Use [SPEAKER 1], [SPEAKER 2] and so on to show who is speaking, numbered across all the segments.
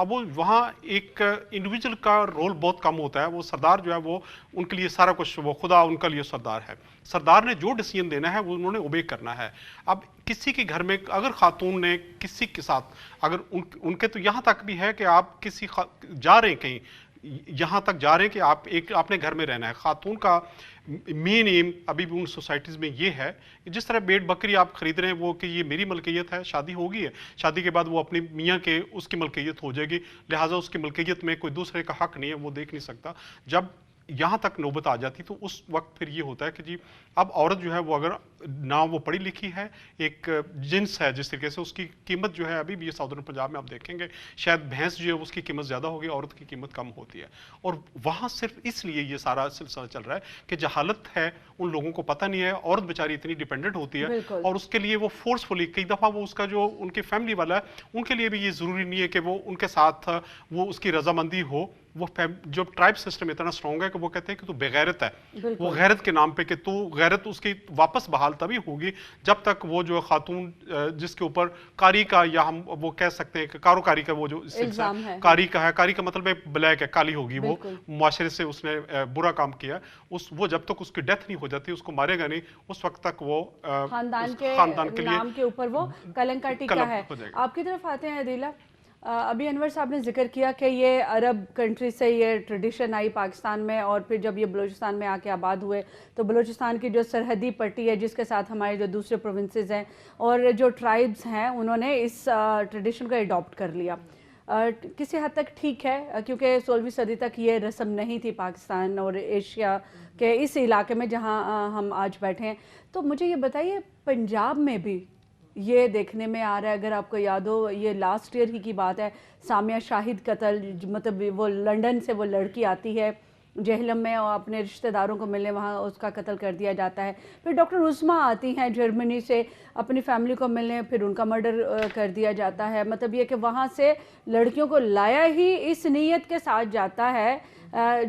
[SPEAKER 1] اب وہ وہاں ایک انڈیویجول کا رول بہت کم ہوتا ہے. وہ سردار جو ہے وہ ان کے لیے سارا کچھ, وہ خدا ان کا لیے سردار ہے. سردار نے جو ڈیسیجن دینا ہے وہ انہوں نے اوبے کرنا ہے. اب کسی کے گھر میں اگر خاتون نے کسی کے ساتھ, اگر ان کے تو یہاں تک بھی ہے کہ آپ کسی جا رہے ہیں کہیں, یہاں تک جا رہے ہیں کہ آپ اپنے گھر میں رہنا ہے. خاتون کا مین ایم ابھی بھی ان سوسائٹیز میں یہ ہے کہ جس طرح بیٹ بکری آپ خرید رہے ہیں وہ کہ یہ میری ملکیت ہے, شادی ہوگی ہے, شادی کے بعد وہ اپنی میاں کے اس کی ملکیت ہو جائے گی, لہٰذا اس کی ملکیت میں کوئی دوسرے کا حق نہیں ہے, وہ دیکھ نہیں سکتا. جب یہاں تک نوبت آ جاتی تو اس وقت پھر یہ ہوتا ہے کہ جی اب عورت جو ہے وہ اگر نہ وہ پڑھی لکھی ہے, ایک جنس ہے جس طریقے سے, اس کی قیمت جو ہے ابھی بھی یہ ساؤدرن پنجاب میں آپ دیکھیں گے شاید بھینس جو ہے اس کی قیمت زیادہ ہوگی, عورت کی قیمت کم ہوتی ہے. اور وہاں صرف اس لیے یہ سارا سلسلہ چل رہا ہے کہ جہالت ہے, ان لوگوں کو پتہ نہیں ہے, عورت بیچاری اتنی ڈیپینڈنٹ ہوتی ہے اور اس کے لیے وہ فورسفلی کئی دفعہ وہ اس کا جو ان کی فیملی والا ہے ان کے لیے بھی یہ ضروری نہیں ہے کہ وہ ان کے ساتھ وہ اس کی رضامندی ہو. وہ جو ٹرائب سسٹم اتنا اسٹرانگ ہے کہ وہ کہتے ہیں کہ تو بےغیرت ہے, وہ غیرت کے نام پہ کہ تو غیرت اس کی واپس بحال تبھی ہوگی جب تک وہ جو خاتون جس کے اوپر کاری کا, یا ہم وہ کہہ سکتے ہیں کہ کاروکاری کا وہ جو کاری کا ہے, کاری کا مطلب ہے بلیک ہے, کالی ہوگی, وہ معاشرے سے اس نے برا کام کیا, وہ جب تک اس کی ڈیتھ نہیں ہو جاتی, اس کو مارے گا نہیں, اس وقت تک وہ
[SPEAKER 2] خاندان کے نام کے اوپر وہ کلنک کا ٹیکا ہے. آپ کی طرف آتے ہیں عدیلہ. ابھی انور صاحب نے ذکر کیا کہ یہ عرب کنٹری سے یہ ٹریڈیشن آئی پاکستان میں, اور پھر جب یہ بلوچستان میں آ کے آباد ہوئے تو بلوچستان کی جو سرحدی پٹی ہے جس کے ساتھ ہمارے جو دوسرے پروونسز ہیں اور جو ٹرائبز ہیں انہوں نے اس ٹریڈیشن کو اڈاپٹ کر لیا. کسی حد تک ٹھیک ہے کیونکہ 16ویں صدی تک یہ رسم نہیں تھی پاکستان اور ایشیا کے اس علاقے میں جہاں ہم آج بیٹھے ہیں. تو مجھے یہ بتائیے پنجاب میں بھی یہ دیکھنے میں آ رہا ہے, اگر آپ کو یاد ہو یہ لاسٹ ایئر ہی کی بات ہے, سامیہ شاہد قتل, مطلب وہ لنڈن سے وہ لڑکی آتی ہے جہلم میں اور اپنے رشتہ داروں کو ملنے, وہاں اس کا قتل کر دیا جاتا ہے. پھر ڈاکٹر عظمیٰ آتی ہیں جرمنی سے اپنی فیملی کو ملنے, پھر ان کا مرڈر کر دیا جاتا ہے. مطلب یہ کہ وہاں سے لڑکیوں کو لایا ہی اس نیت کے ساتھ جاتا ہے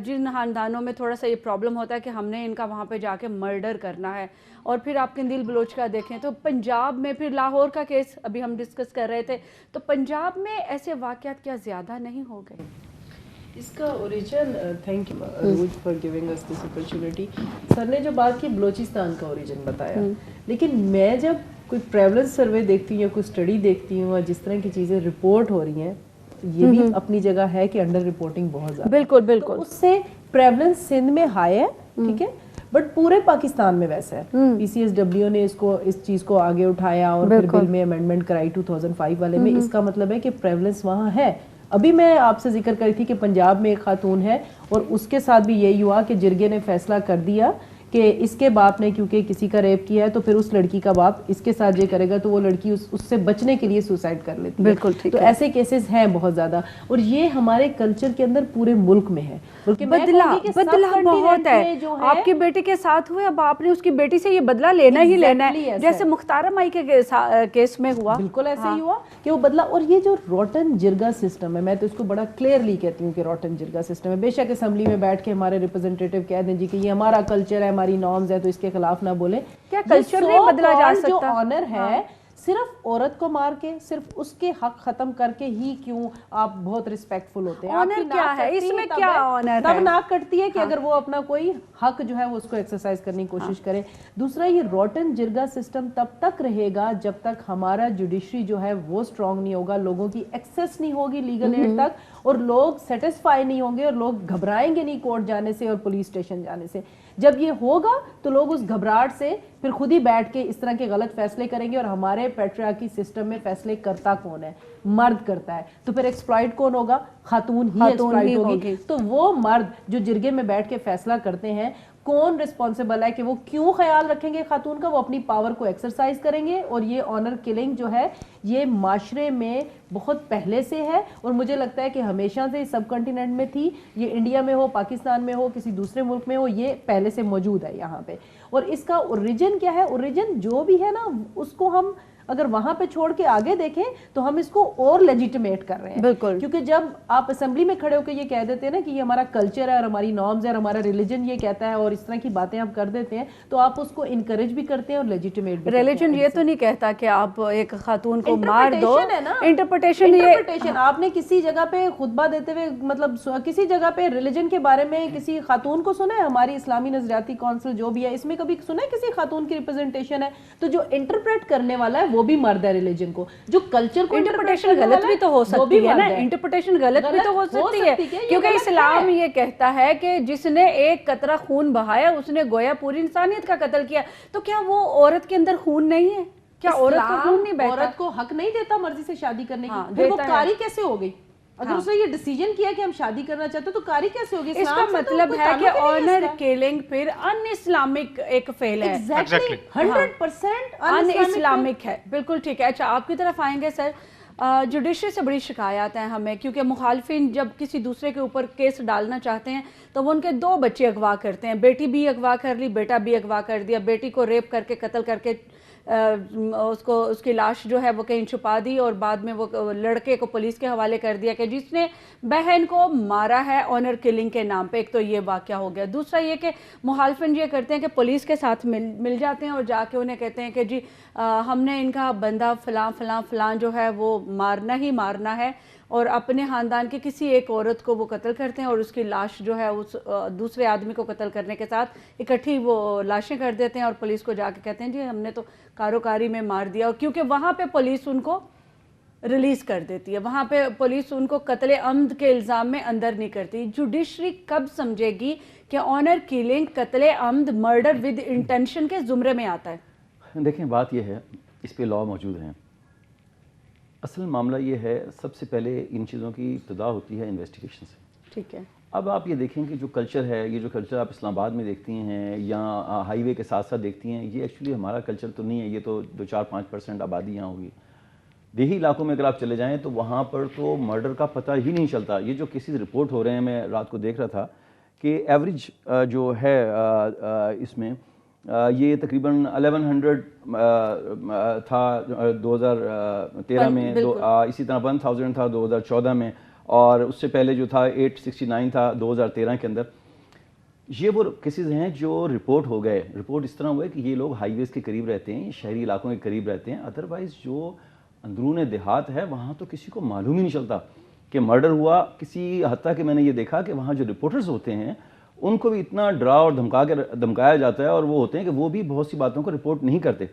[SPEAKER 2] جن خاندانوں میں تھوڑا سا یہ پرابلم ہوتا ہے کہ ہم نے ان کا وہاں پہ جا کے مرڈر کرنا ہے. اور پھر آپ قندیل بلوچ کا دیکھیں تو پنجاب میں, پھر لاہور کا کیس ابھی ہم ڈسکس کر رہے تھے, تو پنجاب میں ایسے واقعات کیا زیادہ نہیں ہو گئے؟
[SPEAKER 3] اس کا اوریجن, تھینک یو روج for giving us this opportunity. Sir نے جو بات کی بلوچستان کا اوریجن بتایا, لیکن میں جب کوئی پریولنس سروے دیکھتی ہوں یا کوئی اسٹڈی دیکھتی ہوں اور جس طرح کی چیزیں رپورٹ ہو رہی ہیں, یہ بھی اپنی جگہ ہے کہ انڈر رپورٹنگ بہت زیادہ,
[SPEAKER 2] بالکل بالکل,
[SPEAKER 3] اس سے پریولنس سندھ میں ہائی ہے, ٹھیک ہے, بٹ پورے پاکستان میں ویسا ہے. پی سی ایس ڈبلیو نے اس چیز کو آگے اٹھایا اور پھر بل میں امینڈمنٹ کرائی 2005 والے میں. اس کا مطلب ہے کہ پریولنس وہاں ہے. ابھی میں آپ سے ذکر کری تھی کہ پنجاب میں ایک خاتون ہے اور اس کے ساتھ بھی یہی ہوا کہ جرگے نے فیصلہ کر دیا کہ اس کے باپ نے کیونکہ کسی کا ریپ کیا ہے تو پھر اس لڑکی کا باپ اس کے ساتھ یہ کرے گا, تو وہ لڑکی اس سے بچنے کے لیے سوسائڈ کر لیتی ہے.
[SPEAKER 2] بالکل ٹھیک.
[SPEAKER 3] تو ایسے کیسز ہیں بہت زیادہ, اور یہ ہمارے کلچر کے اندر پورے ملک میں ہے.
[SPEAKER 2] بدلہ بہت ہے. آپ کی بیٹی کے ساتھ ہوئے, اب آپ نے اس کی بیٹی سے یہ بدلہ لینا ہی لینا ہے, جیسے مختارہ مائی کے کیس میں ہوا.
[SPEAKER 3] بالکل ایسے ہی ہوا کہ وہ بدلہ. اور یہ جو روٹن جرگا سسٹم ہے, میں تو اس کو بڑا کلیئرلی کہتی ہوں کہ روٹن جرگا سسٹم ہے. بے شک اسمبلی میں بیٹھ کے ہمارے ریپرزینٹیٹیو کہہ دیں جی کہ یہ ہمارا کلچر ہے, ہماری نارمز ہے, تو اس کے خلاف نہ بولیں.
[SPEAKER 2] کیا کلچر نہیں بدلا جا سکتا؟
[SPEAKER 3] جو آنر ہے صرف عورت کو مار کے, صرف اس کے حق ختم کر کے ہی کیوں آپ بہت ریسپیکٹفل ہوتے ہیں؟
[SPEAKER 2] آنر کیا ہے اس میں؟ کیا آنر ہے؟
[SPEAKER 3] تب ناک کٹتی ہے کہ اگر وہ اپنا کوئی حق جو ہے وہ اس کو ایکسرسائز کرنے کی کوشش کرے. دوسرا, یہ روٹن جرگا سسٹم تب تک رہے گا جب تک ہمارا جوڈیشری جو ہے وہ اسٹرانگ نہیں ہوگا, لوگوں کی ایکسیس نہیں ہوگی لیگل ایڈ تک, اور لوگ سیٹسفائی نہیں ہوں گے, اور لوگ گھبرائیں گے نہیں کورٹ جانے سے اور پولیس اسٹیشن جانے سے. جب یہ ہوگا تو لوگ اس گھبراہٹ سے پھر خود ہی بیٹھ کے اس طرح کے غلط فیصلے کریں گے. اور ہمارے پیٹریارکی سسٹم میں فیصلے کرتا کون ہے؟ مرد کرتا ہے. تو پھر ایکسپلائٹ کون ہوگا؟ خاتون ہی ایکسپلائٹ ہوگی. تو وہ مرد جو جرگے میں بیٹھ کے فیصلہ کرتے ہیں, کون رسپانسیبل ہے کہ وہ کیوں خیال رکھیں گے خاتون کا؟ وہ اپنی پاور کو ایکسرسائز کریں گے. اور یہ آنر کلنگ جو ہے یہ معاشرے میں بہت پہلے سے ہے, اور مجھے لگتا ہے کہ ہمیشہ سے سب کنٹیننٹ میں تھی. یہ انڈیا میں ہو, پاکستان میں ہو, کسی دوسرے ملک میں ہو, یہ پہلے سے موجود ہے یہاں پہ. اور اس کا اوریجن کیا ہے؟ اوریجن جو بھی ہے نا, اس کو ہم اگر وہاں پہ چھوڑ کے آگے دیکھیں تو ہم اس کو اور لیجیٹیمیٹ کر رہے ہیں.
[SPEAKER 2] بالکل.
[SPEAKER 3] کیونکہ جب آپ اسمبلی میں کھڑے ہو کے یہ کہہ دیتے ہیں نا کہ یہ ہمارا کلچر ہے اور ہماری نارمز ہے اور ہمارا ریلیجن یہ کہتا ہے اور اس طرح کی باتیں آپ کر دیتے ہیں تو آپ اس کو انکریج بھی کرتے ہیں اور لیجیٹیمیٹ بھی.
[SPEAKER 2] ریلیجن یہ تو نہیں کہتا کہ آپ ایک خاتون کو مار دو. انٹرپریٹیشن
[SPEAKER 3] آپ نے کسی جگہ پہ خطبہ دیتے ہوئے مطلب کسی جگہ پہ ریلیجن کے بارے میں کسی خاتون کو سنا ہے؟ ہماری اسلامی نظریاتی کونسل جو بھی ہے اس میں کبھی سنا ہے کسی خاتون کی ریپرزنٹیشن ہے؟ تو جو انٹرپریٹ کرنے والا ہے وہ بھی مرد ہے ریلیجن کو. جو کلچر کو
[SPEAKER 2] انٹرپریٹیشن غلط بھی تو ہو سکتی ہے نا, انٹرپریٹیشن غلط بھی تو ہو سکتی ہے, کیونکہ اسلام یہ کہتا ہے کہ جس نے ایک قطرہ خون بہایا اس نے گویا پوری انسانیت کا قتل کیا. تو کیا وہ عورت کے اندر خون نہیں ہے؟ کیا عورت کا خون نہیں بہتا؟
[SPEAKER 3] عورت کو حق نہیں دیتا مرضی سے شادی کرنے کی؟ پھر وہ قاری کیسے ہو گئی؟ اگر اس نے یہ ڈیسیجن کیا کہ ہم شادی کرنا چاہتے تو قاری کیسے ہوگی؟
[SPEAKER 2] اس کا مطلب ہے کہ آنر کیلنگ پھر ان اسلامک ایک فعل ہے.
[SPEAKER 3] 100%
[SPEAKER 2] ان اسلامک ہے. بالکل ٹھیک ہے. اچھا آپ کی طرف آئیں گے سر. جوڈیشری سے بڑی شکایات ہیں ہمیں, کیونکہ مخالفین جب کسی دوسرے کے اوپر کیس ڈالنا چاہتے ہیں تو وہ ان کے 2 بچے اغوا کرتے ہیں. بیٹی بھی اغوا کر لی, بیٹا بھی اغوا کر دیا. بیٹی کو ریپ کر کے قتل کر کے اس کی لاش جو ہے وہ کہیں چھپا دی اور بعد میں وہ لڑکے کو پولیس کے حوالے کر دیا کہ جس نے بہن کو مارا ہے آنر کلنگ کے نام پہ. ایک تو یہ واقعہ ہو گیا. دوسرا یہ کہ مخالفین یہ کرتے ہیں کہ پولیس کے ساتھ مل جاتے ہیں اور جا کے انہیں کہتے ہیں کہ جی ہم نے ان کا بندہ فلاں فلاں فلاں جو ہے وہ مارنا ہی مارنا ہے, اور اپنے خاندان کی کسی ایک عورت کو وہ قتل کرتے ہیں اور اس کی لاش جو ہے اس دوسرے آدمی کو قتل کرنے کے ساتھ اکٹھی وہ لاشیں کر دیتے ہیں اور پولیس کو جا کے کہتے ہیں جی ہم نے تو کاروکاری میں مار دیا. اور کیونکہ وہاں پہ پولیس ان کو ریلیز کر دیتی ہے, وہاں پہ پولیس ان کو قتل عمد کے الزام میں اندر نہیں کرتی. جوڈیشری کب سمجھے گی کہ آنر کلنگ قتل عمد مرڈر ود انٹینشن کے زمرے میں آتا ہے؟
[SPEAKER 4] دیکھیں بات یہ ہے, اس پہ لاء موجود ہیں. اصل معاملہ یہ ہے, سب سے پہلے ان چیزوں کی ابتدا ہوتی ہے انویسٹیگیشن سے.
[SPEAKER 2] ٹھیک ہے.
[SPEAKER 4] اب آپ یہ دیکھیں کہ جو کلچر ہے, یہ جو کلچر آپ اسلام آباد میں دیکھتی ہیں یا ہائی وے کے ساتھ ساتھ دیکھتی ہیں, یہ ایکچولی ہمارا کلچر تو نہیں ہے. یہ تو 2-4-5% آبادی یہاں ہوگی. دیہی علاقوں میں اگر آپ چلے جائیں تو وہاں پر تو مرڈر کا پتہ ہی نہیں چلتا. یہ جو کیسز رپورٹ ہو رہے ہیں, میں رات کو دیکھ رہا تھا کہ ایوریج جو ہے اس میں یہ تقریباً 1100 تھا 2013 میں, اسی طرح 1000 تھا 2014 میں, اور اس سے پہلے جو تھا 869 تھا 2013 کے اندر. یہ وہ کیسز ہیں جو رپورٹ ہو گئے. رپورٹ اس طرح ہوئے کہ یہ لوگ ہائی ویز کے قریب رہتے ہیں, شہری علاقوں کے قریب رہتے ہیں. ادروائز جو اندرون دیہات ہے وہاں تو کسی کو معلوم ہی نہیں چلتا کہ مرڈر ہوا. کسی حتیٰ کہ میں نے یہ دیکھا کہ وہاں جو رپورٹرز ہوتے ہیں ان کو بھی اتنا ڈرا اور دھمکایا جاتا ہے, اور وہ ہوتے ہیں کہ وہ بھی بہت سی باتوں کو رپورٹ نہیں کرتے.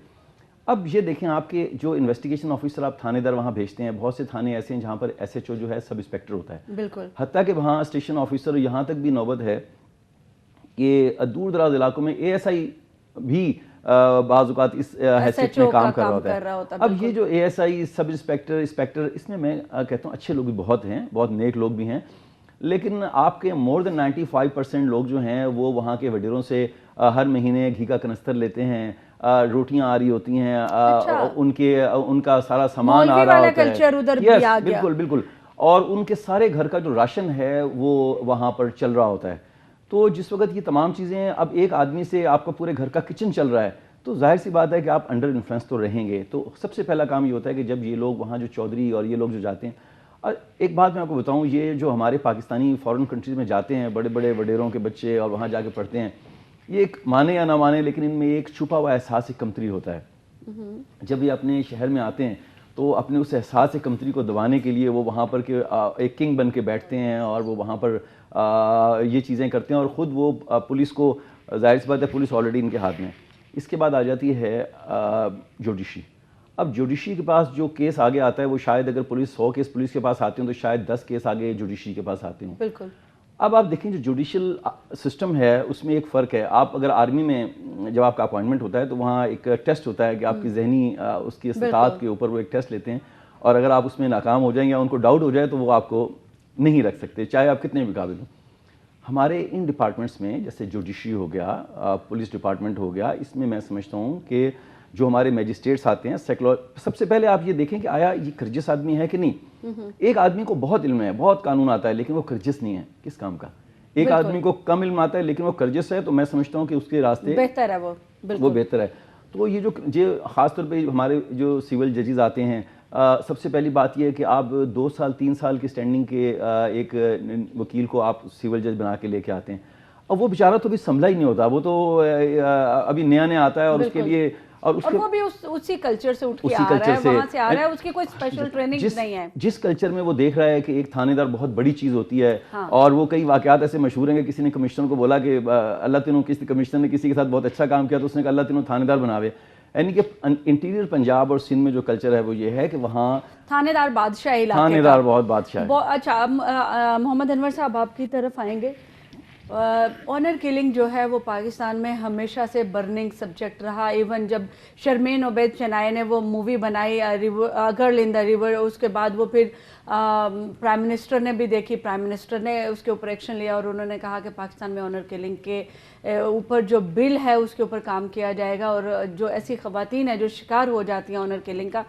[SPEAKER 4] اب یہ دیکھیں آپ کے جو انویسٹیگیشن آفیسر آپ تھانے دار وہاں بھیجتے ہیں, بہت سے تھانے ایسے ہیں جہاں پر ایس ایچ او جو ہے سب انسپیکٹر ہوتا ہے.
[SPEAKER 2] بالکل.
[SPEAKER 4] حتیٰ کہ وہاں اسٹیشن آفیسر, یہاں تک بھی نوبت ہے کہ دور دراز علاقوں میں اے ایس آئی بھی بعض اوقات اس حیثیت میں کام کر رہا ہوتا ہے. اب یہ جو A S I, sub inspector, اس میں کہتا ہوں اچھے لوگ بھی بہت ہیں, بہت نیک لوگ بھی ہیں, لیکن آپ کے مور دین 95% لوگ جو ہیں وہ وہاں کے وڈیروں سے ہر مہینے گھی کا کنستر لیتے ہیں, روٹیاں آ رہی ہوتی ہیں, ان کا سارا سامان آ رہا ہوتا ہے. بالکل. اور ان کے سارے گھر کا جو راشن ہے وہ وہاں پر چل رہا ہوتا ہے. تو جس وقت یہ تمام چیزیں, اب ایک آدمی سے آپ کا پورے گھر کا کچن چل رہا ہے, تو ظاہر سی بات ہے کہ آپ انڈر انفلوئنس تو رہیں گے. تو سب سے پہلا کام یہ ہوتا ہے کہ جب یہ لوگ وہاں جو چودھری اور یہ لوگ جو جاتے ہیں, اور ایک بات میں آپ کو بتاؤں, یہ جو ہمارے پاکستانی فورن کنٹریز میں جاتے ہیں بڑے بڑے وڈیروں کے بچے اور وہاں جا کے پڑھتے ہیں, یہ ایک مانے یا نہ مانے لیکن ان میں ایک چھپا ہوا احساس کمتری ہوتا ہے. جب یہ اپنے شہر میں آتے ہیں تو اپنے اس احساس کمتری کو دبانے کے لیے وہ وہاں پر کہ ایک کنگ بن کے بیٹھتے ہیں اور وہ وہاں پر یہ چیزیں کرتے ہیں, اور خود وہ پولیس کو, ظاہر سی بات ہے پولیس آلریڈی ان کے ہاتھ میں. اس کے بعد آ جاتی ہے جوڈیشری. اب جوڈیشری کے پاس جو کیس آگے آتا ہے وہ شاید اگر 100 کیس پولیس کے پاس آتے ہیں تو شاید 10 کیس آگے جوڈیشری کے پاس آتے ہیں.
[SPEAKER 2] بالکل.
[SPEAKER 4] اب آپ دیکھیں جو جوڈیشل سسٹم ہے اس میں ایک فرق ہے. آپ اگر آرمی میں جب آپ کا اپوائنٹمنٹ ہوتا ہے تو وہاں ایک ٹیسٹ ہوتا ہے کہ آپ کی ذہنی اس کی استطاعت کے اوپر وہ ایک ٹیسٹ لیتے ہیں, اور اگر آپ اس میں ناکام ہو جائیں یا ان کو ڈاؤٹ ہو جائے تو وہ آپ کو نہیں رکھ سکتے, چاہے آپ کتنے بھی قابل ہوں. ہمارے ان ڈپارٹمنٹس میں جیسے جوڈیشری ہو گیا, پولیس ڈپارٹمنٹ ہو گیا, اس میں میں سمجھتا ہوں کہ جو ہمارے میجسٹریٹس آتے ہیں, سب سے پہلے آپ یہ دیکھیں کہ آیا یہ کرجس آدمی ہے کہ نہیں. ایک آدمی کو بہت علم ہے, بہت قانون آتا ہے, لیکن وہ کرجس نہیں ہے کس کام کا. ایک آدمی کو کم علم آتا ہے لیکن وہ کرجس ہے, تو میں سمجھتا ہوں کہ اس کے راستے
[SPEAKER 2] بہتر ہے, وہ
[SPEAKER 4] بہتر ہے. تو یہ جو خاص طور پہ ہمارے جو سول ججز آتے ہیں، سب سے پہلی بات یہ ہے کہ آپ 2 سال 3 سال کی سٹینڈنگ کے ایک وکیل کو آپ سول جج بنا کے لے کے آتے ہیں، اب وہ بیچارہ تو بھی سنبھلا ہی نہیں ہوتا، وہ تو ابھی نیا آتا ہے اور اس کے لیے
[SPEAKER 2] اور وہ بھی اسی کلچر سے اٹھ کے آ رہا ہے، وہاں سے آ رہا ہے، اس کی کوئی اسپیشل ٹریننگ نہیں ہے.
[SPEAKER 4] جس کلچر میں وہ دیکھ رہا ہے کہ ایک تھانے دار بہت بڑی چیز ہوتی ہے، اور وہ کئی واقعات ایسے مشہور ہیں کہ کسی نے کمشنر کو بولا کہ اللہ تینوں، کسی کمشنر نے کسی کے ساتھ بہت اچھا کام کیا تو اس نے کہا اللہ تینوں تھانے دار بناوے. یعنی کہ انٹیریئر پنجاب اور سندھ میں جو کلچر ہے وہ یہ ہے کہ وہاں
[SPEAKER 2] تھانے دار بادشاہ علاقے،
[SPEAKER 4] تھانے دار بہت بادشاہ ہے.
[SPEAKER 2] اچھا، محمد انور صاحب آپ کی طرف آئیں گے. آنر کلنگ جو ہے وہ پاکستان میں ہمیشہ سے برننگ سبجیکٹ رہا. ایون جب شرمین عبید چنائے نے وہ مووی بنائی گرل ان دا ریور، اس کے بعد وہ پھر پرائم منسٹر نے بھی دیکھی، پرائم منسٹر نے اس کے اوپر ایکشن لیا اور انہوں نے کہا کہ پاکستان میں آنر کلنگ کے اوپر جو بل ہے اس کے اوپر کام کیا جائے گا، اور جو ایسی خواتین ہیں جو شکار ہو جاتی ہیں آنر کلنگ کا،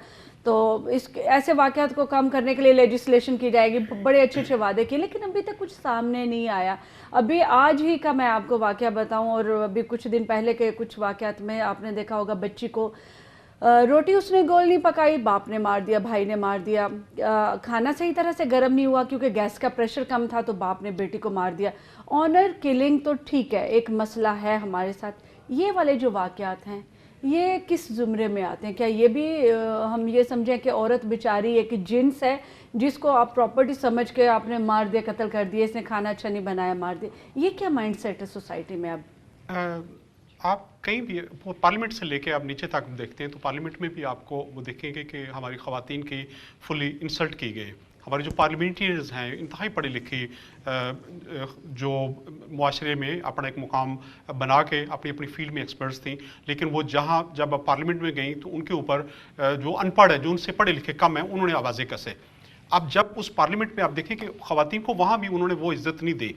[SPEAKER 2] تو ایسے واقعات کو کم کرنے کے لیے لیجسلیشن کی جائے گی. بڑے اچھے وعدے کیے لیکن ابھی تک کچھ سامنے نہیں آیا. ابھی آج ہی کا میں آپ کو واقعہ بتاؤں، اور ابھی کچھ دن پہلے کے کچھ واقعات میں آپ نے دیکھا ہوگا، بچی کو روٹی اس نے گول نہیں پکائی، باپ نے مار دیا، بھائی نے مار دیا. کھانا صحیح طرح سے گرم نہیں ہوا کیونکہ گیس کا پریشر کم تھا تو باپ نے بیٹی کو مار دیا. آنر کلنگ تو ٹھیک ہے، ایک مسئلہ ہے ہمارے ساتھ، یہ والے جو واقعات ہیں یہ کس زمرے میں آتے ہیں؟ کیا یہ بھی ہم یہ سمجھیں کہ عورت بیچاری ایک جنس ہے جس کو آپ پراپرٹی سمجھ کے آپ نے مار دیا، قتل کر دیا، اس نے کھانا اچھا نہیں بنایا مار دیا؟ یہ کیا مائنڈ سیٹ ہے سوسائٹی میں اب؟
[SPEAKER 1] آپ کہیں بھی پارلیمنٹ سے لے کے آپ نیچے تک دیکھتے ہیں تو پارلیمنٹ میں بھی آپ کو وہ دیکھیں گے کہ ہماری خواتین کی فلی انسلٹ کی گئی. ہمارے جو پارلیمنٹریز ہیں انتہائی پڑھی لکھی، جو معاشرے میں اپنا ایک مقام بنا کے اپنی فیلڈ میں ایکسپرٹس تھیں، لیکن وہ جب پارلیمنٹ میں گئیں تو ان کے اوپر جو ان پڑھ ہے، جو ان سے پڑھے لکھے کم ہیں، انہوں نے آوازیں کسے. اب جب اس پارلیمنٹ میں آپ دیکھیں کہ خواتین کو وہاں بھی انہوں نے وہ عزت نہیں دی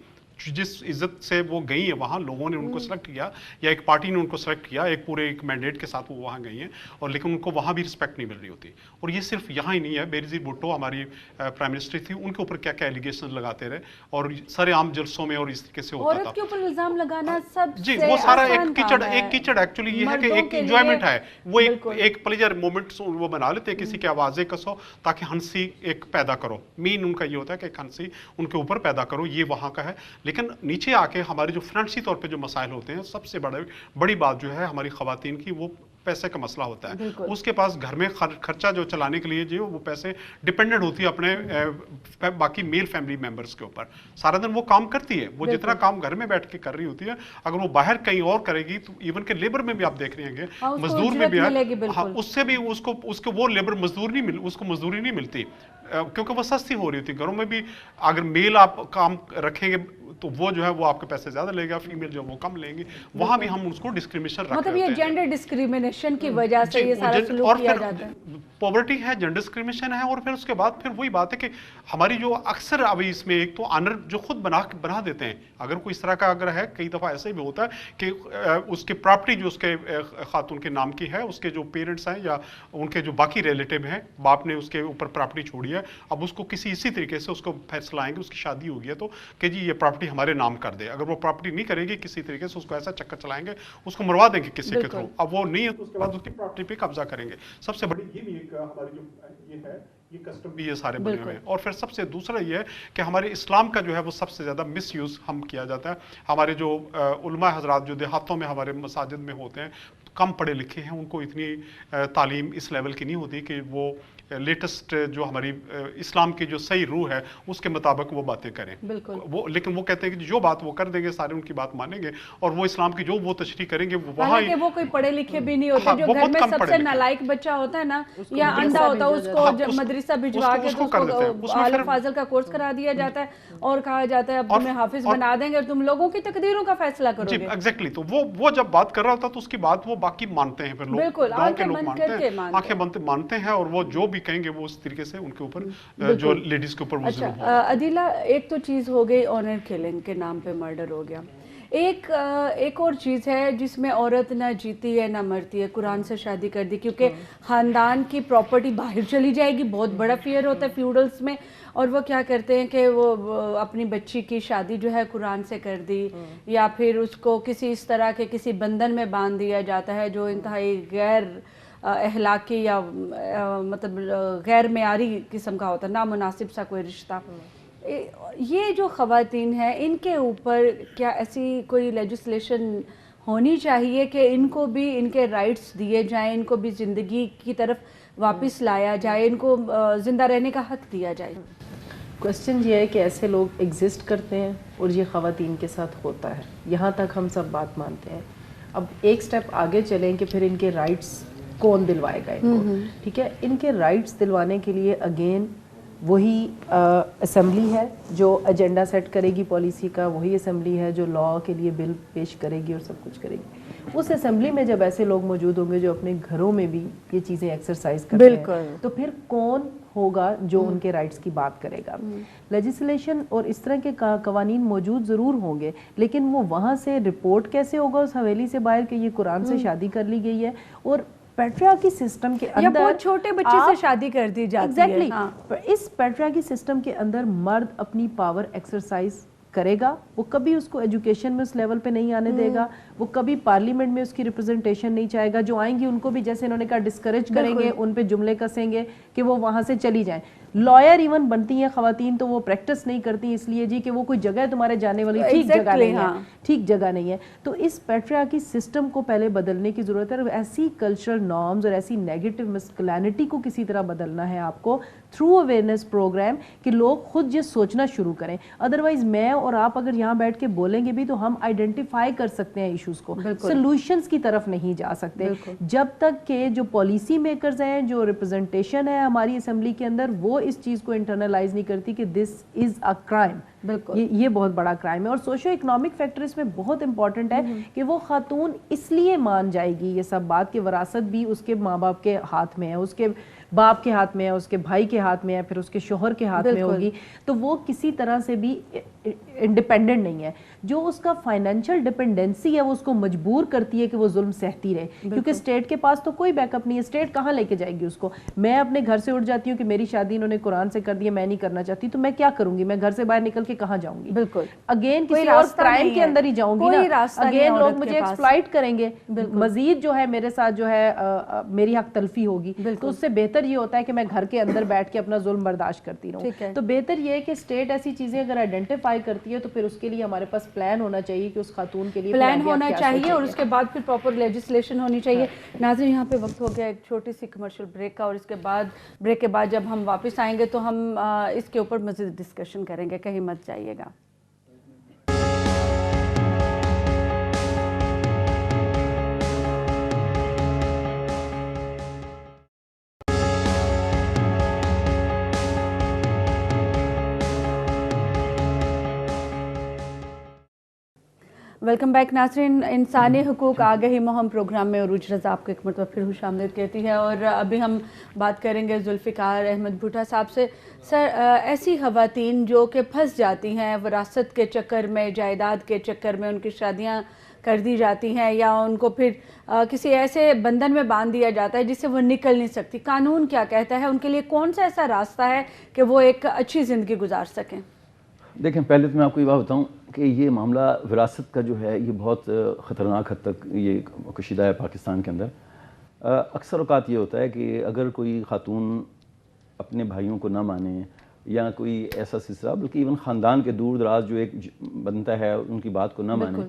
[SPEAKER 1] جس عزت سے وہ گئی ہیں. وہاں لوگوں نے ان کو سلیکٹ کیا یا ایک پارٹی نے ان کو سلیکٹ کیا ایک مینڈیٹ کے ساتھ وہ وہاں گئی ہیں، اور لیکن ان کو وہاں بھی رسپیکٹ نہیں مل رہی ہوتی. اور یہ صرف یہاں ہی نہیں ہے، بینظیر بھٹو ہماری پرائم منسٹر تھی، ان کے اوپر کیا کیا ایلیگیشن لگاتے رہے اور سارے عام جلسوں میں اور اس طریقے سے ہوتا تھا.
[SPEAKER 2] عورت کے اوپر الزام لگانا سب
[SPEAKER 1] جی وہ سارا ایک کیچڑ ایکچولی یہ ہے کہ ایک انجوائمنٹ ہے، وہ ایک پلیجر مومنٹس وہ بنا لیتے ہیں، کسی کی آوازیں کسو تاکہ ہنسی ایک پیدا کرو. مین ان کا یہ ہوتا ہے کہ ایک ہنسی ان کے اوپر پیدا کرو، یہ وہاں کا ہے. لیکن نیچے آ کے ہمارے جو فنانسی طور پہ جو مسائل ہوتے ہیں، سب سے بڑی بات جو ہے ہماری خواتین کی، وہ پیسے کا مسئلہ ہوتا ہے. اس کے پاس گھر میں خرچہ جو چلانے کے لیے جو وہ پیسے ڈپینڈنٹ ہوتی ہے اپنے باقی میل فیملی ممبرس کے اوپر. سارا دن وہ کام کرتی ہے، وہ جتنا کام گھر میں بیٹھ کے کر رہی ہوتی ہے، اگر وہ باہر کہیں اور کرے گی تو ایون کہ لیبر میں بھی آپ دیکھ رہے ہیں کہ مزدور میں بھی ہے، اس سے بھی اس کو وہ لیبر اس کو مزدوری نہیں ملتی کیونکہ وہ سستی ہو رہی ہوتی. گھروں میں بھی اگر میل آپ کام رکھیں گے تو وہ جو ہے وہ آپ کے پیسے زیادہ لے گا، فیمیل جو وہ کم لیں گے. وہاں بھی ہم اس کو ڈسکریمنیشن رکھ رہے
[SPEAKER 2] مطلب یہ جینڈر ڈسکریمنیشن کی وجہ سے یہ سارا سلوک کیا جاتا ہے.
[SPEAKER 1] پاورٹی ہے، جینڈر ڈسکریمنیشن ہے، اور پھر اس کے بعد پھر وہی بات ہے کہ ہماری جو اکثر ابھی اس میں ایک تو آنر جو خود بنا دیتے ہیں. اگر کوئی اس طرح کا اگر ہے، کئی دفعہ ایسے بھی ہوتا ہے کہ اس کی پراپرٹی جو اس کے خاتون کے نام کی ہے، اس کے جو پیرنٹس ہیں یا ان کے جو باقی ریلیٹیو ہیں، باپ نے اس کے اوپر پراپرٹی چھوڑی ہے، اب اس کو اسی طریقے سے اس کو فیصلہ آئیں گے، اس کی شادی ہوگی ہے تو کہ جی یہ پراپرٹی ہمارے نام کر دے. اگر وہ پراپرٹی نہیں کرے گی کسی طریقے سے، اس کو ایسا چکر چلائیں گے، اس کو مروا دیں گے کسی کے تھرو. اب وہ نہیں ہے تو اس کے بعد اس کی پراپرٹی پہ قبضہ کریں گے. سب سے بڑی یہ بھی ایک ہماری جو یہ ہے، یہ کسٹم بھی یہ سارے بنے ہوئے ہیں. اور پھر سب سے دوسرا یہ ہے کہ ہمارے اسلام کا جو ہے وہ سب سے زیادہ مس یوز ہم کیا جاتا ہے. ہمارے جو علماء حضرات جو دیہاتوں میں ہمارے مساجد میں ہوتے ہیں، کم پڑھے لکھے ہیں، ان کو اتنی تعلیم اس لیول کی نہیں ہوتی کہ وہ لیٹسٹ جو ہماری اسلام کی جو صحیح روح ہے اس کے مطابق وہ باتیں کریں. لیکن وہ کہتے ہیں کہ جو بات وہ کر دیں گے سارے ان کی بات مانیں گے، اور وہ اسلام کی جو وہ تشریح کریں گے وہاں
[SPEAKER 2] کہ وہ کوئی پڑھے لکھے بھی نہیں ہوتے. جو گھر میں سب سے نالائق بچہ ہوتا ہے نا یا اندھا ہوتا ہے، اس کو مدرسہ بھجوا کے اعلیٰ فاضل کا کورس کرا دیا جاتا ہے اور کہا جاتا ہے اب تمہیں حافظ بنا دیں گے اور تم لوگوں کی تقدیروں کا فیصلہ کرو گے.
[SPEAKER 1] ایگزیکٹلی. تو وہ جب بات کر رہا ہوتا تو اس کی بات وہ باقی مانتے ہیں، پھر لوگ گاؤں کے لوگ مانتے ہیں، آنکھیں مانتے ہیں، اور وہ جو بھی کہیں گے وہ اس طریقے سے ان کے اوپر جو لیڈیز کے اوپر وہ ظلم ہو.
[SPEAKER 2] عدیلہ، ایک تو چیز ہو گئی آنر کلنگ کے نام پہ مرڈر ہو گیا، ایک اور چیز ہے جس میں عورت نہ جیتی ہے نہ مرتی ہے، قرآن سے شادی کر دی کیونکہ خاندان کی پراپرٹی باہر چلی جائے گی، بہت بڑا فیئر ہوتا ہے فیوڈلز میں، اور وہ کیا کرتے ہیں کہ وہ اپنی بچی کی شادی جو ہے قرآن سے کر دی، یا پھر اس کو کسی اس طرح کے کسی بندھن میں باندھ دیا جاتا ہے جو انتہائی غیر اخلاقی یا مطلب غیر معیاری قسم کا ہوتا ہے، نامناسب سا کوئی رشتہ۔ یہ جو خواتین ہیں ان کے اوپر کیا ایسی کوئی لیجسلیشن ہونی چاہیے کہ ان کو بھی ان کے رائٹس دیے جائیں، ان کو بھی زندگی کی طرف واپس لایا جائے، ان کو زندہ رہنے کا حق دیا جائے؟
[SPEAKER 3] کوسچن یہ ہے کہ ایسے لوگ ایگزسٹ کرتے ہیں اور یہ خواتین کے ساتھ ہوتا ہے، یہاں تک ہم سب بات مانتے ہیں۔ اب ایک سٹیپ آگے چلیں کہ پھر ان کے رائٹس کون دلوائے گا ان کو، ٹھیک ہے؟ ان کے رائٹس دلوانے کے لیے اگین وہی اسمبلی ہے جو ایجنڈا سیٹ کرے گی پالیسی کا، وہی اسمبلی ہے جو لاء کے لیے بل پیش کرے گی اور سب کچھ کرے گی۔ اس اسمبلی میں جب ایسے لوگ موجود ہوں گے جو اپنے گھروں میں بھی یہ چیزیں ایکسرسائز کرتے ہیں، تو پھر کون ہوگا جو ان کے رائٹس کی بات کرے گا؟ لیجسلیشن اور اس طرح کے قوانین موجود ضرور ہوں گے، لیکن وہ وہاں سے رپورٹ کیسے ہوگا اس حویلی سے باہر کہ یہ قرآن سے شادی کر لی گئی ہے، اور پیٹریارکی سسٹم کے اندر
[SPEAKER 2] یا بہت چھوٹے بچے سے شادی کر دی جاتی ہے۔
[SPEAKER 3] اس پیٹریارکی سسٹم کے اندر مرد اپنی پاور ایکسرسائز کرے گا، وہ کبھی اس کو ایجوکیشن میں اس لیول پہ نہیں آنے دے گا، وہ کبھی پارلیمنٹ میں اس کی ریپرزنٹیشن نہیں چاہے گا، جو آئیں گی ان کو بھی جیسے انہوں نے کہا ڈسکریج کریں گے، ان پہ جملے کسیں گے کہ وہ وہاں سے چلی جائیں۔ لائر ایون بنتی ہیں خواتین تو وہ پریکٹس نہیں کرتی اس لیے جی کہ وہ کوئی جگہ ہے تمہارے جانے والی، ٹھیک جگہ نہیں ہے، ٹھیک جگہ نہیں ہے۔ تو اس پیٹریارکی سسٹم کو پہلے بدلنے کی ضرورت ہے، اور ایسی کلچرل نارمز اور ایسی نیگیٹو مسکلینٹی کو کسی طرح بدلنا ہے آپ کو تھرو اویئرنیس پروگرام کہ لوگ خود یہ سوچنا شروع کریں۔ ادروائز میں اور آپ اگر یہاں بیٹھ کے بولیں گے بھی تو ہم آئیڈینٹیفائی کر سکتے ہیں ایشوز کو، سولوشنز کی طرف نہیں جا سکتے جب تک کہ جو پالیسی میکرز ہیں، جو ریپرزنٹیشن ہے ہماری اسمبلی کے اندر، وہ اس چیز کو انٹرنلائز نہیں کرتی کہ دس از اے کرائم، یہ بہت بڑا کرائم ہے۔ اور سوشو اکنامک فیکٹر اس میں بہت امپورٹنٹ ہے کہ وہ خاتون اس لیے مان جائے گی یہ سب بات کہ وراثت بھی اس کے ماں باپ کے ہاتھ میں ہے، اس کے باپ کے ہاتھ میں ہے، اس کے بھائی کے ہاتھ میں ہے، پھر اس کے شوہر کے ہاتھ میں ہوگی، تو وہ کسی طرح سے بھی انڈیپینڈنٹ نہیں ہے۔ جو اس کا فائنینشیل ڈیپینڈنسی ہے وہ اس کو مجبور کرتی ہے کہ وہ ظلم سہتی رہے، کیونکہ اسٹیٹ کے پاس تو کوئی بیک اپ نہیں ہے، اسٹیٹ کہاں لے کے جائے گی اس کو؟ میں اپنے گھر سے اٹھ جاتی ہوں کہ میری شادی انہوں نے قرآن سے کر دی ہے، میں نہیں کرنا چاہتی، تو میں کیا کروں گی؟ میں گھر سے باہر نکل کے کہاں جاؤں گی؟ بالکل اگین کسی اور کرائم کے اندر ہی جاؤں گی نا، اگین لوگ مجھے ایکسپلائٹ کریں گے، مزید جو ہے میرے ساتھ جو ہے میری حق تلفی ہوگی۔ تو اس سے بہتر یہ ہوتا ہے کہ میں گھر کے اندر بیٹھ کے اپنا ظلم برداشت کرتی رہوں۔ تو بہتر یہ ہے کہ اسٹیٹ ایسی چیزیں اگر آئیڈینٹیفائی کرتی ہے تو پھر اس کے لیے ہمارے پاس پلان ہونا چاہیے کہ اس خاتون کے لیے
[SPEAKER 2] پلان ہونا چاہیے، اور اس کے بعد پھر پراپر لیجسلیشن ہونی چاہیے۔ ناظرین یہاں پہ وقت ہو گیا ایک چھوٹی سی کمرشل بریک کا، اور اس کے بعد بریک کے بعد جب ہم واپس آئیں گے تو ہم اس کے اوپر مزید ڈسکشن کریں گے، کہیں مت جائیے گا۔ ویلکم بیک ناظرین، انسانی حقوق آگہی مہم پروگرام میں عروج رضا آپ کو ایک مرتبہ پھر خوش آمدید کہتی ہے، اور ابھی ہم بات کریں گے ذوالفقار احمد بھٹا صاحب سے۔ سر، ایسی خواتین جو کہ پھنس جاتی ہیں وراثت کے چکر میں، جائیداد کے چکر میں، ان کی شادیاں کر دی جاتی ہیں یا ان کو پھر کسی ایسے بندھن میں باندھ دیا جاتا ہے جس سے وہ نکل نہیں سکتی، قانون کیا کہتا ہے ان کے لیے؟ کون سا ایسا راستہ ہے کہ وہ ایک اچھی زندگی گزار سکیں؟
[SPEAKER 4] دیکھیں، پہلے تو میں آپ کو یہ بات بتاؤں کہ یہ معاملہ وراثت کا جو ہے یہ بہت خطرناک حد تک یہ کشیدہ ہے پاکستان کے اندر۔ اکثر اوقات یہ ہوتا ہے کہ اگر کوئی خاتون اپنے بھائیوں کو نہ مانے یا کوئی ایسا سلسلہ، بلکہ ایون خاندان کے دور دراز جو ایک بنتا ہے ان کی بات کو نہ مانے،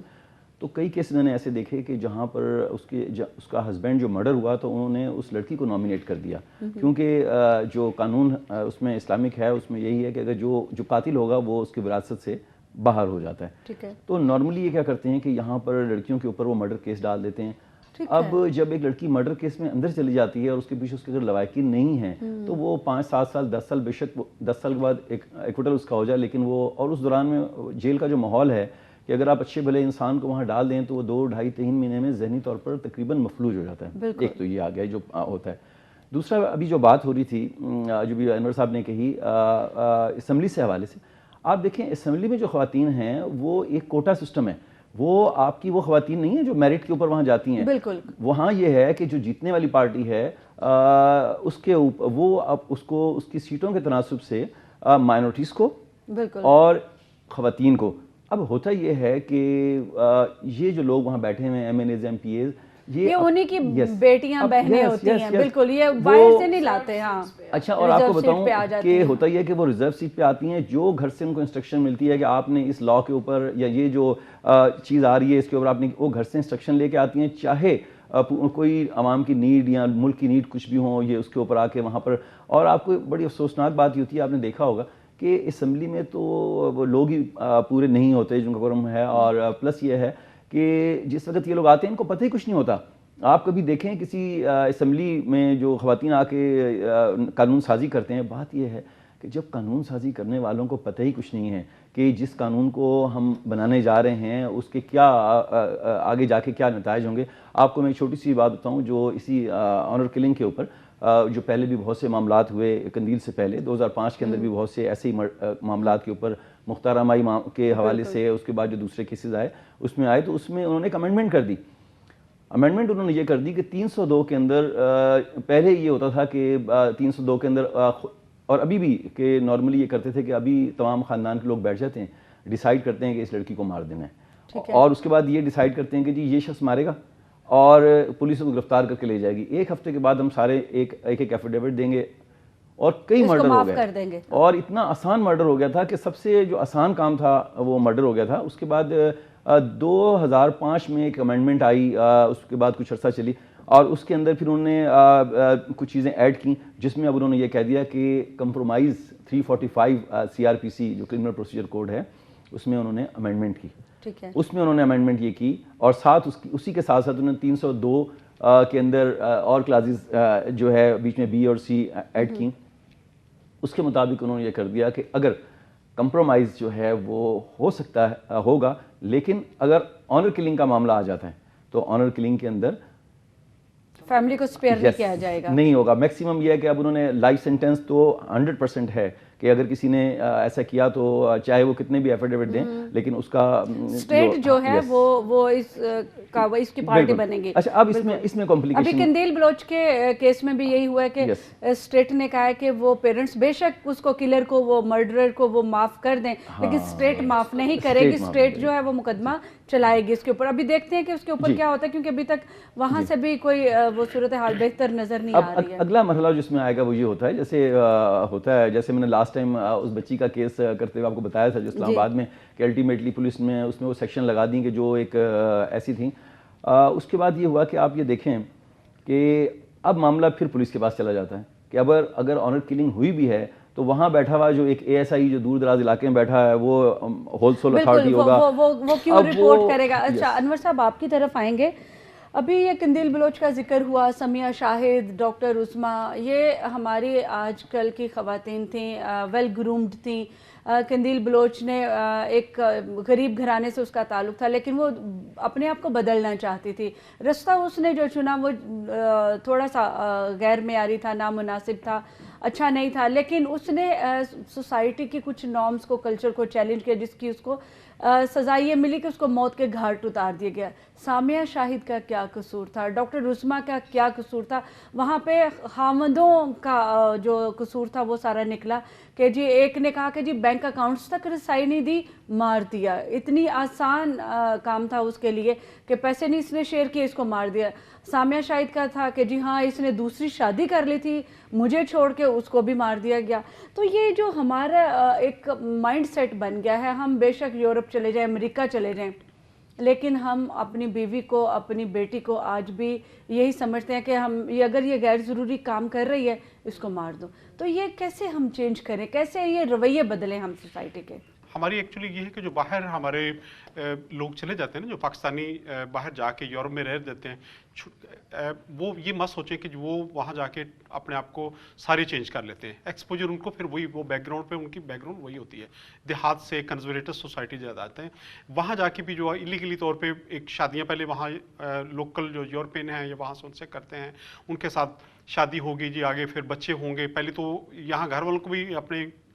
[SPEAKER 4] تو کئی کیس میں نے ایسے دیکھے کہ جہاں پر اس کا ہسبینڈ جو مرڈر ہوا تو انہوں نے اس لڑکی کو نامینیٹ کر دیا، کیونکہ جو قانون اس میں اسلامک ہے اس میں یہی ہے کہ اگر جو قاتل ہوگا وہ اس کی وراثت سے باہر ہو جاتا ہے۔ تو نارملی یہ کیا کرتے ہیں کہ یہاں پر لڑکیوں کے اوپر وہ مرڈر کیس ڈال دیتے ہیں۔ اب جب ایک لڑکی مرڈر کیس میں اندر چلی جاتی ہے اور اس کے پیچھے اس کے اگر لوائقین نہیں ہیں تو وہ 5 7 سال 10 سال، بے شک 10 سال کے بعد ایک ایکوٹل اس کا ہو جائے، لیکن وہ اور اس دوران میں جیل کا جو ماحول ہے کہ اگر آپ اچھے بھلے انسان کو وہاں ڈال دیں تو وہ 2 ڈھائی 3 مہینے میں ذہنی طور پر تقریباً مفلوج ہو جاتا ہے۔ ایک تو یہ آ گیا جو ہوتا ہے۔ دوسرا، ابھی جو بات ہو رہی تھی جو بھی انور صاحب نے کہی اسمبلی سے حوالے سے، آپ دیکھیں اسمبلی میں جو خواتین ہیں وہ ایک کوٹا سسٹم ہے، وہ آپ کی وہ خواتین نہیں ہیں جو میرٹ کے اوپر وہاں جاتی ہیں.
[SPEAKER 2] بالکل.
[SPEAKER 4] وہاں یہ ہے کہ جو جیتنے والی پارٹی ہے اس کے اوپر وہ اب اس کی سیٹوں کے تناسب سے مائنورٹیز کو
[SPEAKER 2] بالکل
[SPEAKER 4] اور خواتین کو. اب ہوتا یہ ہے کہ یہ جو لوگ وہاں بیٹھے ہوئے ہیں M N As M P As
[SPEAKER 2] یہ انہی کی بیٹیاں بہنیں ہوتی ہیں. بالکل یہ باہر سے نہیں لاتے. ہاں
[SPEAKER 4] اچھا. اور آپ کو بتاؤں کہ ہوتا یہ ہے کہ وہ ریزرو سیٹ پہ آتی ہیں. جو گھر سے ان کو انسٹرکشن ملتی ہے کہ آپ نے اس لا کے اوپر یا یہ جو چیز آ رہی ہے اس کے اوپر آپ نے وہ گھر سے انسٹرکشن لے کے آتی ہیں, چاہے کوئی عوام کی نیڈ یا ملک کی نیڈ کچھ بھی ہوں, یہ اس کے اوپر آ کے وہاں پر. اور آپ کو بڑی افسوسناک بات یہ ہوتی ہے, آپ نے دیکھا ہوگا کہ اسمبلی میں تو وہ لوگ ہی پورے نہیں ہوتے جن کا قرم ہے. اور پلس یہ ہے کہ جس وقت یہ لوگ آتے ہیں ان کو پتہ ہی کچھ نہیں ہوتا. آپ کبھی دیکھیں کسی اسمبلی میں جو خواتین آ کے قانون سازی کرتے ہیں, بات یہ ہے کہ جب قانون سازی کرنے والوں کو پتہ ہی کچھ نہیں ہے کہ جس قانون کو ہم بنانے جا رہے ہیں اس کے کیا آگے جا کے کیا نتائج ہوں گے. آپ کو میں چھوٹی سی بات بتاؤں جو اسی آنر کلنگ کے اوپر جو پہلے بھی بہت سے معاملات ہوئے قندیل سے پہلے 2005 کے اندر بھی بہت سے ایسے ہی معاملات کے اوپر مختار امائی کے حوالے سے, اس کے بعد جو دوسرے کیسز آئے اس میں آئے تو اس میں انہوں نے ایک امینڈمنٹ کر دی. امینڈمنٹ انہوں نے یہ کر دی کہ 302 کے اندر پہلے یہ ہوتا تھا کہ 302 کے اندر اور ابھی بھی کہ نارملی یہ کرتے تھے کہ ابھی تمام خاندان کے لوگ بیٹھ جاتے ہیں, ڈیسائیڈ کرتے ہیں کہ اس لڑکی کو مار دینا ہے, اور اس کے بعد یہ ڈیسائیڈ کرتے ہیں کہ جی یہ شخص مارے گا اور پولیس کو گرفتار کر کے لے جائے گی. ایک ہفتے کے بعد ہم سارے ایک ایفیڈیوٹ دیں گے اور کئی مرڈر ہو گئے. اور اتنا آسان مرڈر ہو گیا تھا کہ سب سے جو آسان کام تھا وہ مرڈر ہو گیا تھا. اس کے بعد 2005 میں ایک امینڈمنٹ آئی, اس کے بعد کچھ عرصہ چلی اور اس کے اندر پھر انہوں نے کچھ چیزیں ایڈ کی جس میں اب انہوں نے یہ کہہ دیا کہ کمپرومائز 345 CRPC جو کرمنل پروسیجر کوڈ ہے اس میں انہوں نے امینڈمنٹ کی. اس میں انہوں نے امینڈمنٹ یہ کی اور ساتھ اسی کے ساتھ ساتھ انہوں نے 302 کے اندر اور کلاسز جو ہے بیچ میں بی اور سی ایڈ کی. اس کے مطابق انہوں نے یہ کر دیا کہ اگر کمپرومائز جو ہے وہ ہو سکتا ہے ہوگا, لیکن اگر آنر کلنگ کا معاملہ آ جاتا ہے تو آنر کلنگ کے اندر
[SPEAKER 2] فیملی کو سپیئر نہیں کیا جائے گا,
[SPEAKER 4] نہیں ہوگا. میکسیمم یہ ہے کہ اب انہوں نے لائف سینٹینس تو 100% ہے کہ اگر کسی نے ایسا کیا تو چاہے وہ کتنے بھی ایفیڈیوٹ دیں لیکن اس کا
[SPEAKER 2] اسٹیٹ جو ہے وہ اس کی پارٹی بنے گی.
[SPEAKER 4] اچھا اب اس میں کمپلیکیشن
[SPEAKER 2] ابھی قندیل بلوچ کے کیس میں بھی یہی ہوا ہے کہ اسٹیٹ نے کہا ہے کہ وہ پیرنٹس بے شک اس کو کلر کو وہ مرڈرر کو وہ معاف کر دیں لیکن اسٹیٹ معاف نہیں کرے گی. اسٹیٹ جو ہے وہ مقدمہ چلائے گی اس کے اوپر. ابھی دیکھتے ہیں کہ اس کے اوپر کیا ہوتا ہے کیونکہ ابھی تک وہاں سے بھی کوئی وہ صورتحال بہتر نظر نہیں آ رہی ہے.
[SPEAKER 4] اگلا مرحلہ جس میں آئے گا وہ یہ ہوتا ہے جیسے میں نے لاسٹ ٹائم اس بچی کا کیس کرتے ہوئے آپ کو بتایا تھا جو اسلام آباد میں کہ الٹیمیٹلی پولیس نے اس میں وہ سیکشن لگا دیں کہ جو ایک ایسی تھیں. اس کے بعد یہ ہوا کہ آپ یہ دیکھیں کہ اب معاملہ پھر پولیس کے پاس چلا جاتا ہے کہ اگر آنر کلنگ ہوئی بھی ہے تو وہاں بیٹھا ہوا جو ایک ASI جو دور دراز علاقے میں بیٹھا ہے وہ ہول سول اتھارٹی ہوگا,
[SPEAKER 2] وہ کیوں رپورٹ کرے گا. اچھا انور صاحب آپ کی طرف آئیں گے. ابھی یہ قندیل بلوچ کا ذکر ہوا, سمیہ شاہد, ڈاکٹر عثمہ, یہ ہماری آج کل کی خواتین تھیں, ویل گرومڈ تھیں. قندیل بلوچ نے ایک غریب گھرانے سے اس کا تعلق تھا لیکن وہ اپنے آپ کو بدلنا چاہتی تھی. رستہ اس نے جو چنا وہ تھوڑا سا غیر معیاری تھا, نامناسب تھا, اچھا نہیں تھا, لیکن اس نے سوسائٹی کی کچھ نارمز کو, کلچر کو چیلنج کیا جس کی اس کو سزا یہ ملی کہ اس کو موت کے گھاٹ اتار دیا گیا. سامیہ شاہد کا کیا قصور تھا, ڈاکٹر عثمہ کا کیا قصور تھا؟ وہاں پہ خامدوں کا جو قصور تھا وہ سارا نکلا کہ جی ایک نے کہا کہ جی بینک اکاؤنٹس تک رسائی نہیں دی, مار دیا. اتنی آسان کام تھا اس کے لیے کہ پیسے نہیں اس نے شیئر کیے, اس کو مار دیا. سامیہ شاہد کا تھا کہ جی ہاں اس نے دوسری شادی کر لی تھی, مجھے چھوڑ کے, اس کو بھی مار دیا گیا. تو یہ جو ہمارا ایک مائنڈ سیٹ بن گیا ہے, ہم بے شک یورپ چلے جائیں, امریکہ چلے جائیں, لیکن ہم اپنی بیوی کو, اپنی بیٹی کو آج بھی یہی سمجھتے ہیں کہ اگر یہ غیر ضروری کام کر رہی ہے اس کو مار دو. تو یہ کیسے ہم چینج کریں, کیسے یہ رویے بدلیں ہم سوسائٹی کے؟
[SPEAKER 1] ہماری ایکچولی یہ ہے کہ جو باہر ہمارے لوگ چلے جاتے ہیں نا, جو پاکستانی باہر جا کے یورپ میں رہ دیتے ہیں, وہ یہ مت سوچیں کہ وہ وہاں جا کے اپنے آپ کو سارے چینج کر لیتے ہیں. ایکسپوجر ان کو پھر وہی وہ بیک گراؤنڈ پہ ان کی بیک گراؤنڈ وہی ہوتی ہے, دیہات سے کنزرویٹو سوسائٹی زیادہ آتے ہیں. وہاں جا کے بھی جو ایلیگلی طور پہ ایک شادیاں پہلے وہاں لوکل جو یورپین ہیں یا وہاں سے ان سے کرتے ہیں, ان کے ساتھ شادی ہوگی جی, آگے پھر بچے ہوں گے. پہلے تو یہاں گھر والوں کو بھی اپنے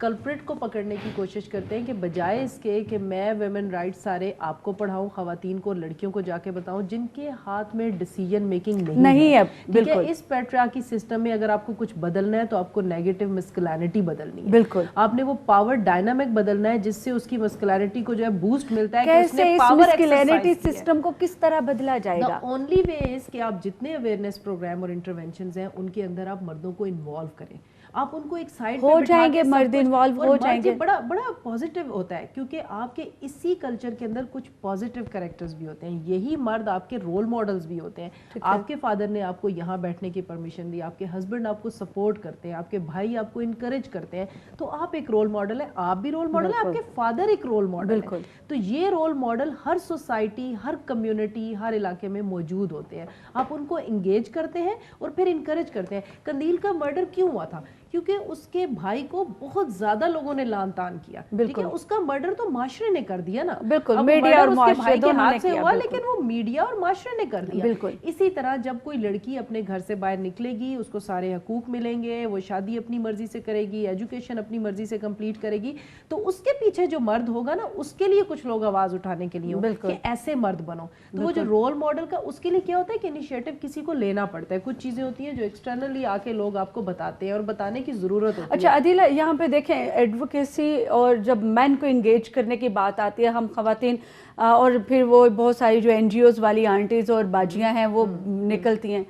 [SPEAKER 3] کلپریٹ کو پکڑنے کی کوشش کرتے ہیں کہ بجائے اس کے کہ میں ویمن رائٹس سارے آپ کو پڑھاؤں, خواتین کو, لڑکیوں کو جا کے بتاؤں جن کے ہاتھ میں ڈیسیجن میکنگ نہیں ہے. بالکل اس پیٹریارکی سسٹم میں اگر آپ کو کچھ بدلنا ہے تو آپ کو نیگیٹو مسکلینٹی بدلنی ہے.
[SPEAKER 2] بالکل
[SPEAKER 3] آپ نے وہ پاور ڈائنامک بدلنا ہے جس سے اس کی مسکلینٹی کو جو ہے بوسٹ ملتا ہے.
[SPEAKER 2] کیسے اس مسکلینٹی سسٹم کو کس طرح بدلا جائے گا؟
[SPEAKER 3] اونلی وے از کہ آپ جتنے اویئرنیس پروگرام اور انٹرونشنز ہیں ان کے اندر آپ مردوں کو انوالو کریں. آپ ان کو ایک سائڈ
[SPEAKER 2] ہو جائیں گے, مرد انوالو ہو جائیں گے.
[SPEAKER 3] بڑا پازیٹیو ہوتا ہے کیونکہ آپ کے اسی کلچر کے اندر کچھ پازیٹیو کریکٹرز بھی ہوتے ہیں. یہی مرد آپ کے رول ماڈلز بھی ہوتے ہیں. آپ کے فادر نے آپ کو یہاں بیٹھنے کی پرمیشن دی, آپ کے ہسبینڈ آپ کو سپورٹ کرتے ہیں, آپ کے بھائی آپ کو انکریج کرتے ہیں, تو آپ ایک رول ماڈل ہے. آپ بھی رول ماڈل ہے, آپ کے فادر ایک رول ماڈل ہے. تو یہ رول ماڈل ہر سوسائٹی, ہر کمیونٹی, ہر علاقے میں موجود ہوتے ہیں. آپ ان کو انگیج کرتے ہیں اور پھر انکریج کرتے ہیں. قندیل کا مرڈر کیوں ہوا تھا؟ کیونکہ اس کے بھائی کو بہت زیادہ لوگوں نے لان تان کیا. ٹھیک ہے, اس کا مرڈر تو معاشرے نے کر دیا نا.
[SPEAKER 2] بالکل, میڈیا اور معاشرے دونوں نے کیا,
[SPEAKER 3] لیکن وہ میڈیا اور معاشرے نے کر دیا. بالکل اسی طرح جب کوئی لڑکی اپنے گھر سے باہر نکلے گی, اس کو سارے حقوق ملیں گے, وہ شادی اپنی مرضی سے کرے گی, ایجوکیشن اپنی مرضی سے کمپلیٹ کرے گی, تو اس کے پیچھے جو مرد ہوگا نا اس کے لیے کچھ لوگ آواز اٹھانے کے لیے کہ ایسے مرد بنو. تو وہ جو رول ماڈل کا اس کے لیے کیا ہوتا ہے کہ انیشیٹو کسی کو لینا پڑتا ہے. کچھ چیزیں ہوتی ہیں جو ایکسٹرنلی آ کے لوگ آپ کو بتاتے ہیں اور بتانے کی ضرورت ہوتی ہے.
[SPEAKER 2] اچھا عدیلہ, یہاں پہ دیکھیں ایڈوکیسی اور جب مین کو انگیج کرنے کی بات آتی ہے, ہم خواتین اور پھر وہ بہت ساری جو این جی اوز والی آنٹیز اور باجیاں ہیں وہ نکلتی ہیں,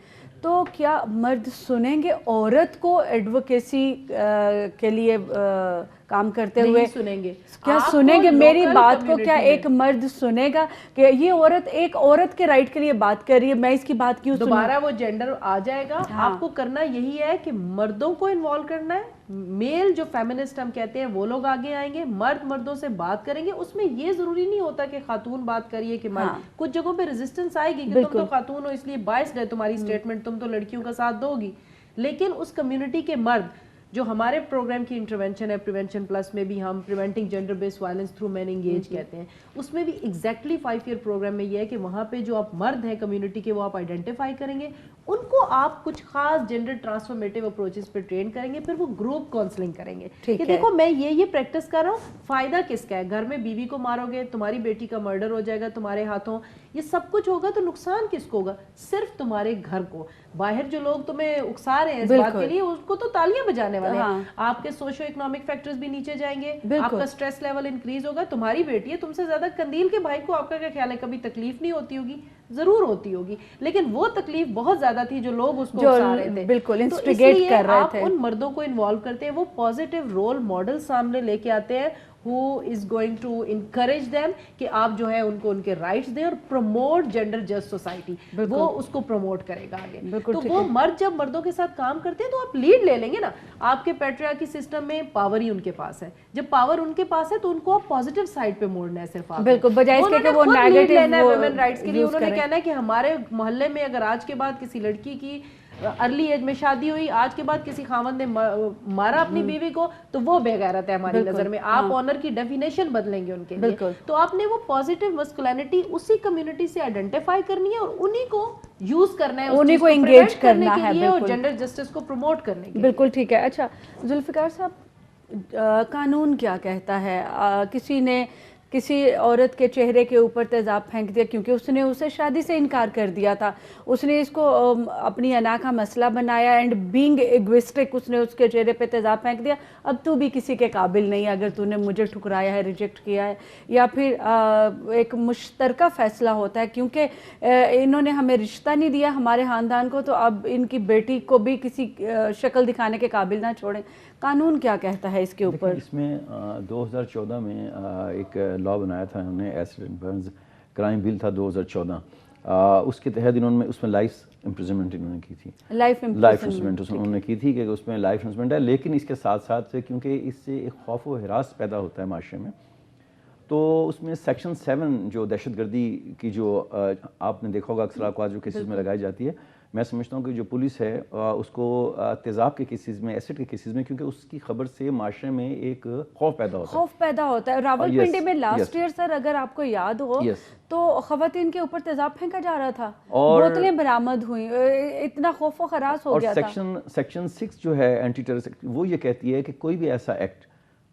[SPEAKER 2] تو کیا مرد سنیں گے عورت کو ایڈوکیسی کے لیے کام کرتے ہوئے؟
[SPEAKER 3] سنیں گے,
[SPEAKER 2] کیا سنیں گے میری بات کو؟ کیا ایک مرد سنے گا کہ یہ عورت ایک عورت کے رائٹ کے لیے بات کر رہی ہے, میں اس کی بات کیوں سنوں؟
[SPEAKER 3] دوبارہ وہ جینڈر آ جائے گا. آپ کو کرنا یہی ہے کہ مردوں کو انوالو کرنا ہے. میل جو فیمنسٹ ہم کہتے ہیں وہ لوگ آگے آئیں گے, مرد مردوں سے بات کریں گے. اس میں یہ ضروری نہیں ہوتا کہ خاتون بات کریے کہ مرد. کچھ جگہوں پہ ریزسٹنس آئے گی کہ تم تو خاتون ہو اس لیے بائسڈ ہے تمہاری اسٹیٹمنٹ, تم تو لڑکیوں کا ساتھ دو گی. لیکن اس کمیونٹی کے مرد جو ہمارے پروگرام کی انٹرونشن ہے پریونشن پلس میں بھی ہم preventing gender based violence through men engage کہتے ہیں, اس میں بھی ایگزیکٹلی 5 ایئر پروگرام میں یہ ہے کہ وہاں پہ جو آپ مرد ہیں کمیونٹی کے وہ آپ آئیڈینٹیفائی کریں گے, ان کو آپ کچھ خاص جینڈر ٹرانسفارمیٹیو اپروچز پہ ٹرین کریں گے, پھر وہ گروپ کاؤنسلنگ کریں گے کہ دیکھو میں یہ پریکٹس کر رہا ہوں, فائدہ کس کا ہے؟ گھر میں بیوی کو مارو گے, تمہاری بیٹی کا مرڈر ہو جائے گا تمہارے ہاتھوں, یہ سب کچھ ہوگا تو نقصان کس کو ہوگا؟ صرف تمہارے گھر کو. باہر جو لوگ تمہیں اکسا رہے ہیں اس بات کے لیے اس کو تو تالیاں بجانے والے ہیں. آپ کے سوشو اکنامک فیکٹرز بھی نیچے جائیں گے, آپ کا سٹریس لیول انکریز ہوگا. تمہاری بیٹی ہے, تم سے زیادہ قندیل کے بھائی کو آپ کا کیا خیال ہے کبھی تکلیف نہیں ہوتی ہوگی؟ ضرور ہوتی ہوگی, لیکن وہ تکلیف بہت زیادہ تھی جو لوگ اس کو اکسا رہے تھے.
[SPEAKER 2] بالکل انسٹیگیٹ کر رہے تھے.
[SPEAKER 3] آپ ان مردوں کو انوالو کرتے ہیں, وہ پازیٹیو رول ماڈل سامنے لے کے آتے ہیں who is going to encourage them کہ آپ جو ہے ان کو ان کے رائٹس دیں اور پروموٹ جینڈر جسٹ سوسائٹی, وہ اس کو پروموٹ کرے گا آگے. تو وہ مرد جب مردوں کے ساتھ کام کرتے ہیں تو آپ لیڈ لے لیں گے نا. آپ کے پیٹریارکی سسٹم میں پاور ہی ان کے پاس ہے, جب پاور ان کے پاس ہے تو ان کو آپ پازیٹیو سائڈ پہ موڑنا ہے صرف.
[SPEAKER 2] بالکل, بجائے اس کے کہ وہ نیگیٹو
[SPEAKER 3] لینا ہے ویمن رائٹس کے لیے. انہوں نے کہنا ہے کہ ہمارے محلے میں اگر آج کے بعد کسی لڑکی کی ارلی ایج میں شادی ہوئی, آج کے بعد کسی خاوند نے مارا اپنی بیوی کو, تو وہ بے غیرت ہے ہماری نظر میں. آپ آنر کی ڈیفینیشن بدلیں گے ان کے لیے. تو آپ نے وہ پازیٹیو مسکولینٹی اسی کمیونٹی سے آئیڈینٹیفائی کرنی ہے اور انہی کو یوز کرنا ہے, انہی کو انگیج کرنا ہے اور جینڈر جسٹس کو پروموٹ کرنے کے لیے.
[SPEAKER 2] بالکل ٹھیک ہے. اچھا ذوالفقار صاحب, قانون کیا کہتا ہے؟ کسی نے کسی عورت کے چہرے کے اوپر تیزاب پھینک دیا کیونکہ اس نے اسے شادی سے انکار کر دیا تھا, اس نے اس کو اپنی انا کا مسئلہ بنایا, اینڈ بینگ ایگوسٹک اس نے اس کے چہرے پہ تیزاب پھینک دیا, اب تو بھی کسی کے قابل نہیں اگر تو نے مجھے ٹھکرایا ہے, ریجیکٹ کیا ہے. یا پھر ایک مشترکہ فیصلہ ہوتا ہے کیونکہ انہوں نے ہمیں رشتہ نہیں دیا ہمارے خاندان کو, تو اب ان کی بیٹی کو بھی کسی شکل دکھانے کے قابل نہ چھوڑیں. قانون کیا کہتا ہے اس کے اوپر؟
[SPEAKER 4] اس میں 2014 میں ایک لا بنایا تھا انہوں نے, acid and burns crime bill تھا 2014, اس کے تحت انہوں نے اس میں لائف امپریزنمنٹ انہوں نے کی تھی. لائف امپریزنمنٹ انہوں نے کی تھی کہ اس میں لائف امپریزنمنٹ ہے, لیکن اس کے ساتھ ساتھ سے کیونکہ اس سے ایک خوف و ہراس پیدا ہوتا ہے معاشرے میں, تو اس میں سیکشن 7 جو دہشت گردی کی جو آپ نے دیکھا ہوگا اکثر اوقات جو کیسز میں لگائی جاتی ہے, میں سمجھتا ہوں کہ جو پولیس ہے اس کو تیزاب کے کیسز میں, ایسڈ کے کیسز میں, کیونکہ اس کی خبر سے معاشرے میں ایک خوف پیدا ہوتا ہے.
[SPEAKER 2] راولپنڈی میں لاسٹ ایئر سر اگر آپ کو یاد ہو تو خواتین کے اوپر تیزاب پھینکا جا رہا تھا, بوتلیں برآمد ہوئیں, اتنا خوف و خراس ہو گیا تھا.
[SPEAKER 4] اور سیکشن 6 جو ہے اینٹی ٹیررسٹ, وہ یہ کہتی ہے کہ کوئی بھی ایسا ایکٹ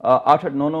[SPEAKER 4] 8-9